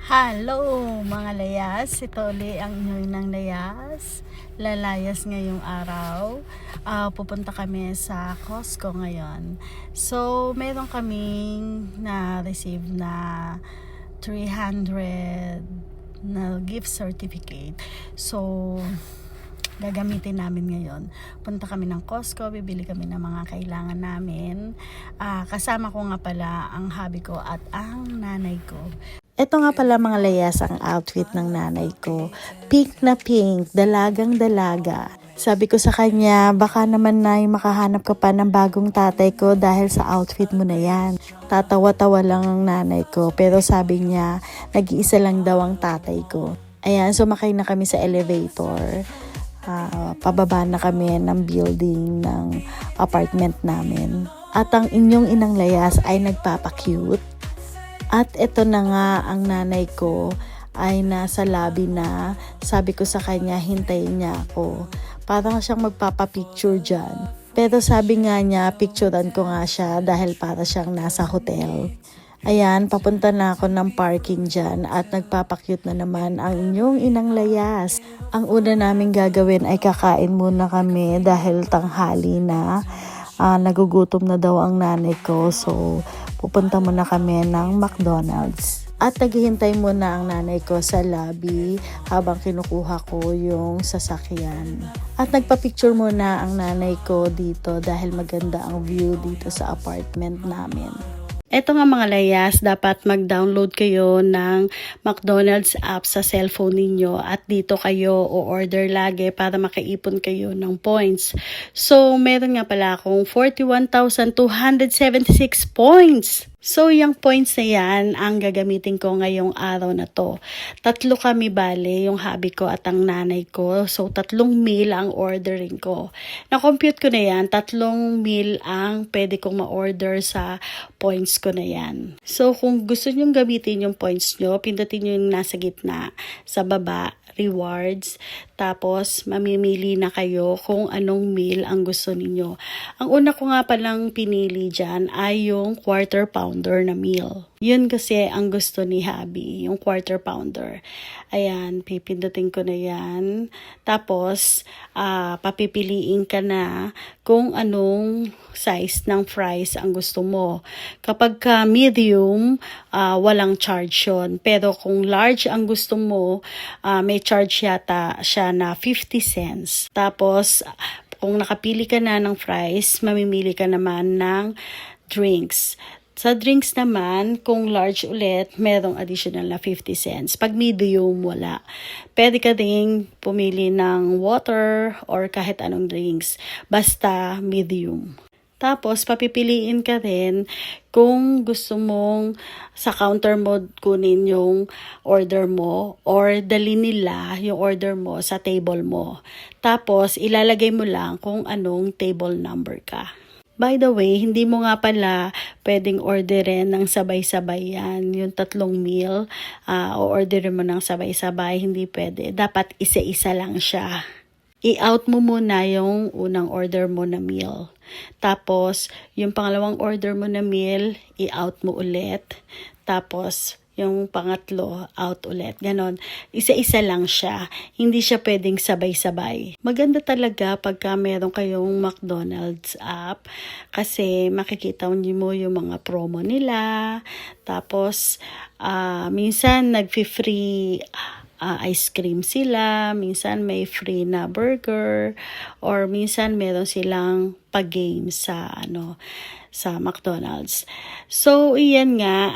Hello mga layas, ito uli ang inyong inang layas. Lalayas ngayong araw. Pupunta kami sa Costco ngayon. So, meron kaming na-receive na 300 na gift certificate. So, gagamitin namin ngayon. Punta kami ng Costco, bibili kami ng mga kailangan namin. Kasama ko nga pala ang hubby ko at ang nanay ko. Ito nga pala mga layas ang outfit ng nanay ko. Pink na pink, dalagang dalaga. Sabi ko sa kanya, baka naman na makahanap ka pa ng bagong tatay ko dahil sa outfit mo na yan. Tatawa-tawa lang ang nanay ko, pero sabi niya, nag-iisa lang daw ang tatay ko. Ayan, sumakay na kami sa elevator. Pababa na kami ng building ng apartment namin. At ang inyong inang layas ay nagpapakute. At ito na nga ang nanay ko ay nasa lobby na. Sabi ko sa kanya, hintayin niya ako. Parang siyang magpapapicture dyan. Pero sabi nga niya, picturean ko nga siya dahil para siyang nasa hotel. Ayan, papunta na ako ng parking dyan at nagpapakute na naman ang inyong inang layas. Ang una namin gagawin ay kakain muna kami dahil tanghali na. Nagugutom na daw ang nanay ko, so pupunta muna kami ng McDonald's. At naghihintay muna ang nanay ko sa lobby habang kinukuha ko yung sasakyan. At nagpa-picture muna ang nanay ko dito dahil maganda ang view dito sa apartment namin. Eto nga mga layas, dapat mag-download kayo ng McDonald's app sa cellphone ninyo at dito kayo o-order lagi para makaipon kayo ng points. So, meron nga pala akong 41,276 points. So, yung points na yan ang gagamitin ko ngayong araw na to. 3 kami bale, yung hubby ko at ang nanay ko. So, 3 meal ang ordering ko. Na-compute ko na yan, 3 meal ang pwede kong ma-order sa points ko na yan. So, kung gusto nyong gamitin yung points nyo, pindutin nyo yung nasa gitna, sa baba, rewards. Tapos, mamimili na kayo kung anong meal ang gusto ninyo. Ang una ko nga palang pinili dyan ay yung quarter pounder na meal. Yun kasi ang gusto ni hubby, yung quarter pounder. Ayan, pipindutin ko na yan. Tapos, papipiliin ka na kung anong size ng fries ang gusto mo. Kapag medium, walang charge yun. Pero kung large ang gusto mo, may charge yata siya na 50 cents. Tapos, kung nakapili ka na ng fries, mamimili ka naman ng drinks. Sa drinks naman, kung large ulit, merong additional na 50 cents. Pag medium, wala. Pwede ka ding pumili ng water or kahit anong drinks. Basta medium. Tapos, papipiliin ka rin kung gusto mong sa counter mo kunin yung order mo or dali nila yung order mo sa table mo. Tapos, ilalagay mo lang kung anong table number ka. By the way, hindi mo nga pala pwedeng orderin ng sabay-sabay yan. Yung 3 meal, o orderin mo ng sabay-sabay, hindi pwede. Dapat isa-isa lang siya. I-out mo muna yung unang order mo na meal. Tapos, yung pangalawang order mo na meal, i-out mo ulit. Tapos, yung pangatlo, out ulit. Ganon. Isa-isa lang siya. Hindi siya pwedeng sabay-sabay. Maganda talaga pagka meron kayong McDonald's app kasi makikita mo yung mga promo nila. Tapos, minsan nag-free ice cream sila, minsan may free na burger, or minsan meron silang pag-game sa McDonald's. So, iyan nga,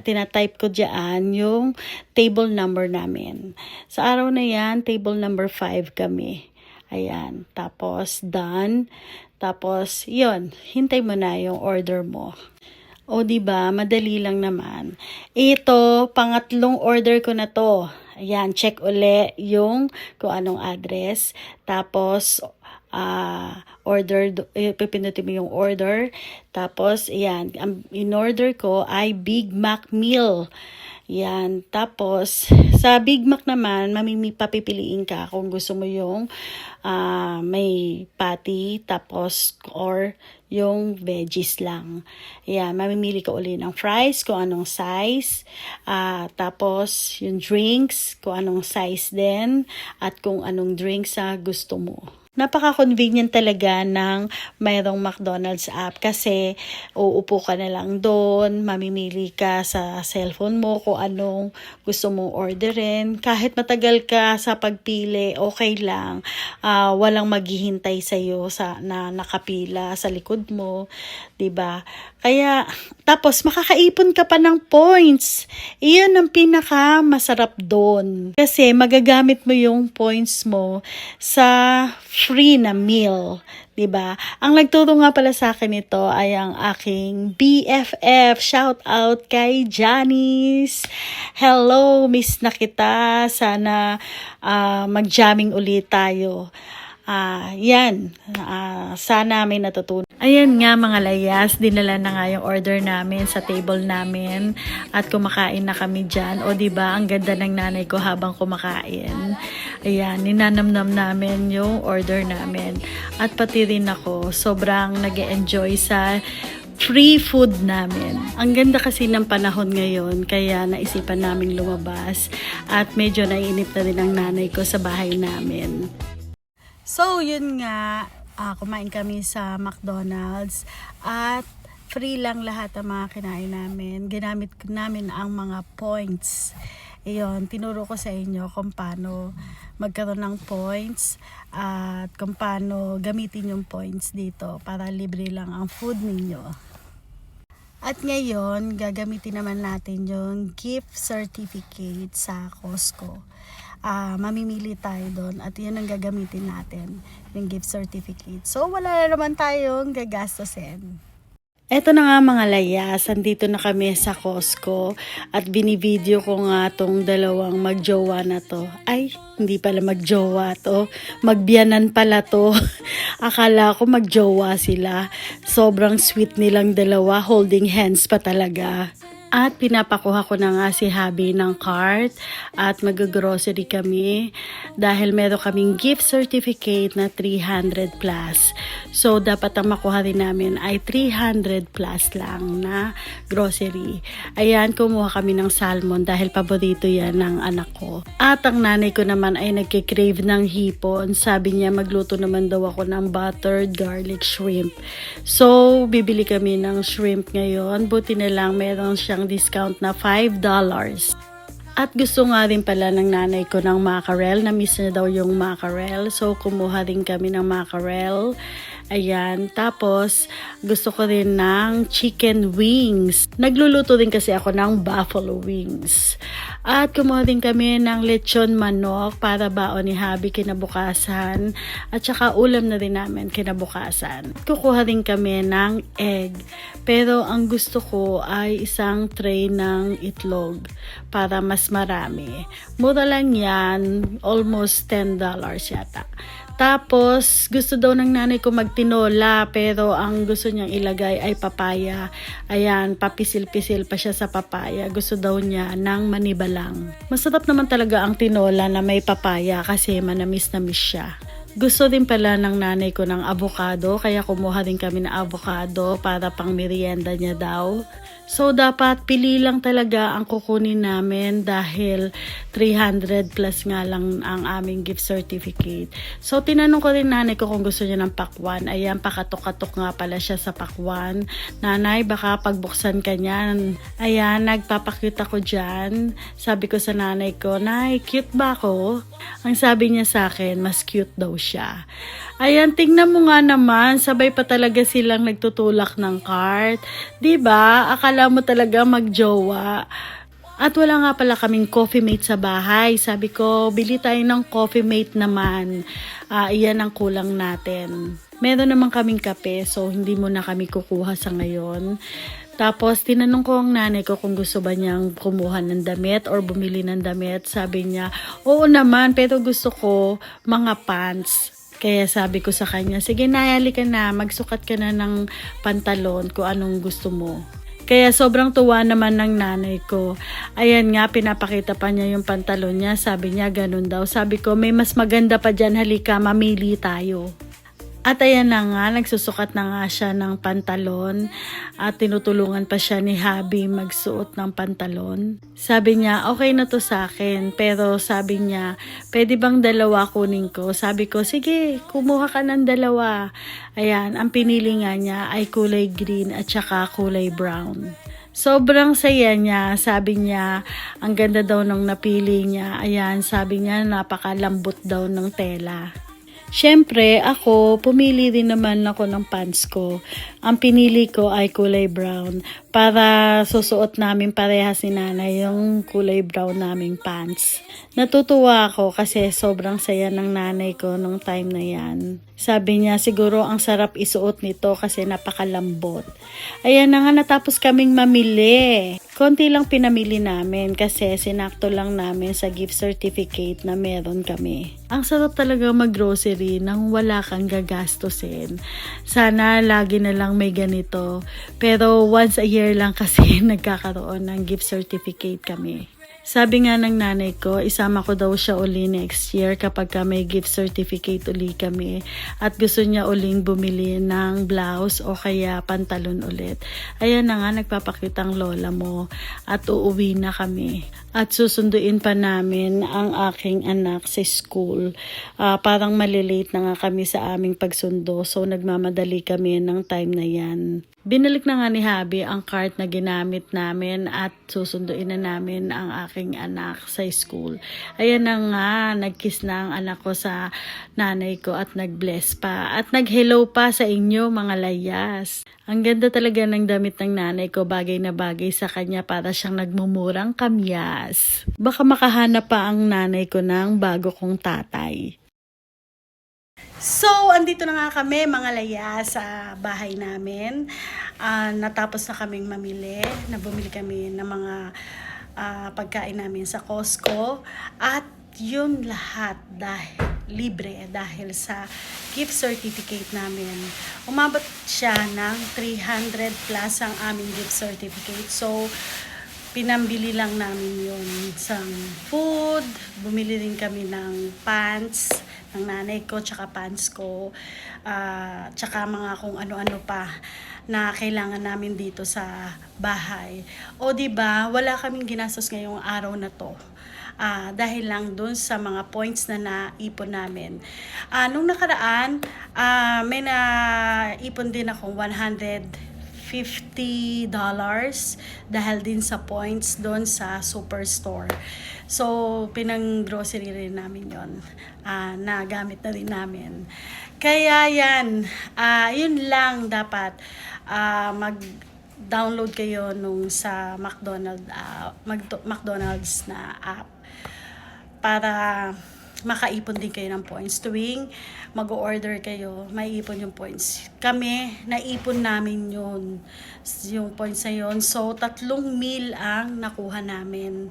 tinatype ko dyan yung table number namin. Sa araw na yan, table number 5 kami. Ayan, tapos done. Tapos, yun, hintay mo na yung order mo. O diba, madali lang naman. Ito, pangatlong order ko na to. Ayan, check uli yung kung anong address. Tapos, order, pipindutin mo yung order. Tapos, ayan, ang in-order ko ay Big Mac meal. Yan. Tapos, sa Big Mac naman, papipiliin ka kung gusto mo yung may patty, tapos, or yung veggies lang. Yan. Mamimili ka uli ng fries, kung anong size. Tapos, yung drinks, kung anong size din. At kung anong drinks gusto mo. Napaka-convenient talaga ng mayroong McDonald's app kasi uupo ka na lang doon, mamimili ka sa cellphone mo kung anong gusto mong orderin. Kahit matagal ka sa pagpili, okay lang. Walang maghihintay sa'yo na nakapila sa likod mo, 'di ba? Kaya, tapos makakaipon ka pa ng points. Iyon ang pinaka masarap doon. Kasi magagamit mo yung points mo sa free na meal, 'di ba? Ang nagturo nga pala sa akin ito ay ang aking BFF. Shout out kay Janice. Hello, miss na kita. Sana mag-jamming ulit tayo. Yan. Sana may natutunan. Ayan nga mga layas, dinala na nga yung order namin sa table namin at kumakain na kami dyan. O diba, ang ganda ng nanay ko habang kumakain. Ayan, ninanamnam namin yung order namin. At pati rin ako, sobrang nag-enjoy sa free food namin. Ang ganda kasi ng panahon ngayon, kaya naisipan namin lumabas at medyo naiinip na din ang nanay ko sa bahay namin. So, yun nga, kumain kami sa McDonald's at free lang lahat ng mga kinain namin. Ginamit namin ang mga points. Iyon, tinuro ko sa inyo kung paano magkaroon ng points at kung paano gamitin yung points dito para libre lang ang food ninyo. At ngayon, gagamitin naman natin yung gift certificate sa Costco. Mamimili tayo doon at yun ang gagamitin natin, yung gift certificate. So, wala na naman tayong gagastusin. Eto na nga mga layas, andito na kami sa Costco at binivideo ko nga tong dalawang magjowa na to. Ay, hindi pala magjowa to, magbiyanan pala to. Akala ko magjowa sila. Sobrang sweet nilang dalawa, holding hands pa talaga. At pinapakuha ko na nga si Habi ng cart at mag-grocery kami dahil meron kaming gift certificate na 300 plus. So, dapat ang makuha rin namin ay 300 plus lang na grocery. Ayan, kumuha kami ng salmon dahil paborito yan ng anak ko. At ang nanay ko naman ay nagkikrave ng hipon. Sabi niya magluto naman daw ako ng buttered garlic shrimp. So, bibili kami ng shrimp ngayon. Buti na lang meron siyang discount na $5. At gusto nga rin pala ng nanay ko ng mackerel. Na-miss na daw yung mackerel. So, kumuha rin kami ng mackerel. Ayan. Tapos, gusto ko rin ng chicken wings. Nagluluto rin kasi ako ng buffalo wings. At kumuha rin kami ng lechon manok para baon ni Habi kinabukasan. At saka ulam na rin namin kinabukasan. Kukuha rin kami ng egg. Pero ang gusto ko ay isang tray ng itlog para mas marami. Mura lang yan. Almost $10 yata. Tapos, gusto daw ng nanay ko magtinola, pero ang gusto niyang ilagay ay papaya. Ayan, papisil-pisil pa siya sa papaya. Gusto daw niya ng manibalang. Masarap naman talaga ang tinola na may papaya kasi manamis-namis siya. Gusto din pala ng nanay ko ng avocado, kaya kumuha din kami ng avocado para pang merienda niya daw. So, dapat pili lang talaga ang kukunin namin dahil 300 plus nga lang ang aming gift certificate. So, tinanong ko rin nanay ko kung gusto niya ng pakwan. Ayan, pakatok-katok nga pala siya sa pakwan. Nanay, baka pagbuksan ka niyan. Ayan, nagpapakita ko dyan. Sabi ko sa nanay ko, Nay, cute ba ako? Ang sabi niya sa akin, mas cute daw siya. Ayan, tingnan mo nga naman, sabay pa talaga silang nagtutulak ng cart. 'Di ba? Akala mo talaga magjowa. At wala nga pala kaming coffee mate sa bahay. Sabi ko, bili tayo ng coffee mate naman. Iyan ang kulang natin. Meron naman kaming kape, so hindi mo na kami kukuha sa ngayon. Tapos, tinanong ko ang nanay ko kung gusto ba niyang kumuha ng damit or bumili ng damit. Sabi niya, oo naman, pero gusto ko mga pants. Kaya sabi ko sa kanya, sige na, halika na, magsukat ka na ng pantalon kung anong gusto mo. Kaya sobrang tuwa naman ng nanay ko. Ayan nga, pinapakita pa niya yung pantalon niya. Sabi niya, ganun daw. Sabi ko, may mas maganda pa dyan. Halika, mamili tayo. At ayan na nga, nagsusukat na nga siya ng pantalon at tinutulungan pa siya ni Habi magsuot ng pantalon. Sabi niya, okay na to sa akin. Pero sabi niya, pwede bang dalawa kunin ko? Sabi ko, sige, kumuha ka ng dalawa. Ayan, ang pinili nga niya ay kulay green at saka kulay brown. Sobrang saya niya, sabi niya, ang ganda daw ng napili niya. Ayan, sabi niya, napakalambot daw ng tela. Siyempre, ako, pumili din naman ako ng pants ko. Ang pinili ko ay kulay brown para susuot namin parehas ni nanay yung kulay brown naming pants. Natutuwa ako kasi sobrang saya ng nanay ko nung time na yan. Sabi niya, siguro ang sarap isuot nito kasi napakalambot. Ayan na nga, natapos kaming mamili. Konti lang pinamili namin kasi sinakto lang namin sa gift certificate na meron kami. Ang sarap talaga mag-grocery nang wala kang gagastusin. Sana lagi na lang may ganito. Pero once a year lang kasi nagkakaroon ng gift certificate kami. Sabi nga ng nanay ko, isama ko daw siya uli next year kapag may gift certificate uli kami at gusto niya uling bumili ng blouse o kaya pantalon ulit. Ayan na nga, nagpapakitang lola mo at uuwi na kami. At susunduin pa namin ang aking anak sa school. Parang malilate na nga kami sa aming pagsundo, so nagmamadali kami ng time na yan. Binalik na nga ni Habi ang cart na ginamit namin at susunduin na namin ang aking anak sa school. Ayan na nga, nag-kiss na ang anak ko sa nanay ko at nag-bless pa. At nag-hello pa sa inyo mga layas. Ang ganda talaga ng damit ng nanay ko, bagay na bagay sa kanya para siyang nagmumurang kamyas. Baka makahanap pa ang nanay ko ng bago kong tatay. So, andito na nga kami mga laya sa bahay namin. Natapos na kaming mamili. Bumili kami ng mga pagkain namin sa Costco. At yun lahat libre dahil sa gift certificate namin. Umabot siya ng 300 plus ang aming gift certificate. So, pinambili lang namin yun sa food. Bumili rin kami ng pants ng nanay ko, tsaka pants ko, tsaka mga kung ano-ano pa na kailangan namin dito sa bahay. O diba, wala kaming ginastos ngayong araw na to. Dahil lang dun sa mga points na naipon namin. Nung nakaraan, may naipon din akong $150 dahil din sa points doon sa superstore. So, pinang-grocery rin namin yon, nagamit na rin namin. Kaya yan, yun lang dapat, mag-download kayo nung sa McDonald's na app para makaipon din kayo ng points. Tuwing mag-order kayo, maiipon yung points. Kami, naipon namin yung points na yun. So, 3 meal ang nakuha namin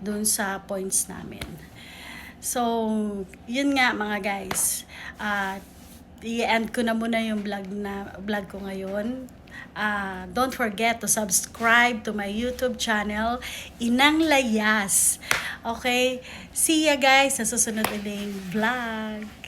dun sa points namin. So, yun nga mga guys. I-end ko na muna yung vlog ko ngayon. Don't forget to subscribe to my YouTube channel, Inang Layas. Okay? See ya guys sa susunod uling vlog.